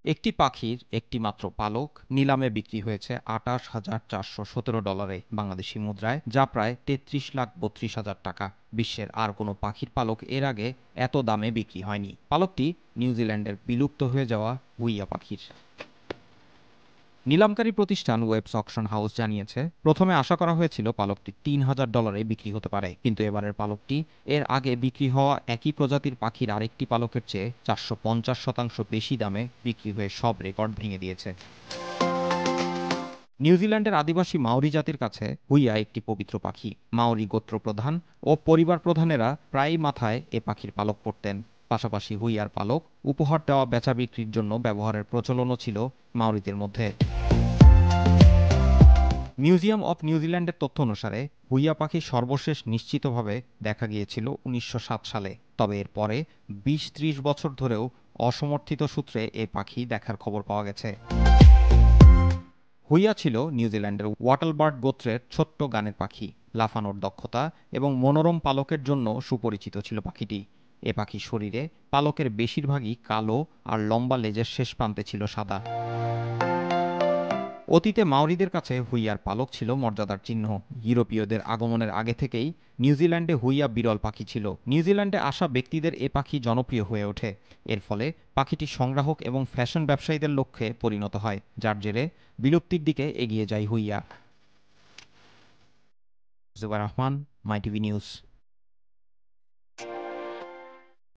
একটি পাখির একটি মাত্র পালক নিলামে বিক্রি হয়েছে $২৮,৪১৭ বাংলাদেশি মুদ্রায়, যা প্রায় ৩৩,৩২,০০০ টাকা। বিশ্বের আর কোনো পাখির পালক এর আগে এত দামে বিক্রি হয়নি। পালকটি নিউজিল্যান্ডের বিলুপ্ত হয়ে যাওয়া হুইয়া পাখির। নিলামকারী প্রতিষ্ঠান ওয়েবস অকশন হাউস জানিয়েছে, প্রথমে আশা করা হয়েছিল পালকটি $৩,০০০ বিক্রি হতে পারে, কিন্তু এবারের পালকটি এর আগে বিক্রি হওয়া একই প্রজাতির পাখির আরেকটি পালকের চেয়ে ৪৫০% বেশি দামে বিক্রি হয়ে সব রেকর্ড ভেঙে দিয়েছে। নিউজিল্যান্ডের আদিবাসী মাওরি জাতির কাছে হুইয়া একটি পবিত্র পাখি। মাওরি গোত্র প্রধান ও পরিবার প্রধানেরা প্রায়ই মাথায় এ পাখির পালক পরতেন। পাশাপাশি হুইয়ার পালক উপহার দেওয়া বেচা বিক্রির জন্য ব্যবহারের প্রচলনও ছিল মাওরিদের মধ্যে। মিউজিয়াম অব নিউজিল্যান্ডের তথ্য অনুসারে হুইয়া পাখি সর্বশেষ নিশ্চিতভাবে দেখা গিয়েছিল ১৯০৭ সালে। তবে এর পরে ২০-৩০ বছর ধরেও অসমর্থিত সূত্রে এ পাখি দেখার খবর পাওয়া গেছে। হুইয়া ছিল নিউজিল্যান্ডের ওয়াটেলবার্ড গোত্রের ছোট্ট গানের পাখি। লাফানোর দক্ষতা এবং মনোরম পালকের জন্য সুপরিচিত ছিল পাখিটি। এ পাখির শরীরে পালকের বেশিরভাগই কালো আর লম্বা লেজের শেষ প্রান্তে ছিল সাদা। অতীতে মাওরিদের কাছে হুইয়ার পালক ছিল মর্যাদার চিহ্ন। ইউরোপীয়দের আগমনের আগে থেকেই নিউজিল্যান্ডে হুইয়া বিরল পাখি ছিল। নিউজিল্যান্ডে আসা ব্যক্তিদের এ পাখি জনপ্রিয় হয়ে ওঠে। এর ফলে পাখিটি সংগ্রাহক এবং ফ্যাশন ব্যবসায়ীদের লক্ষ্যে পরিণত হয়, যার জেরে বিলুপ্তির দিকে এগিয়ে যায় হুইয়া। জুবাইর রহমান, মাই টিভি নিউজ।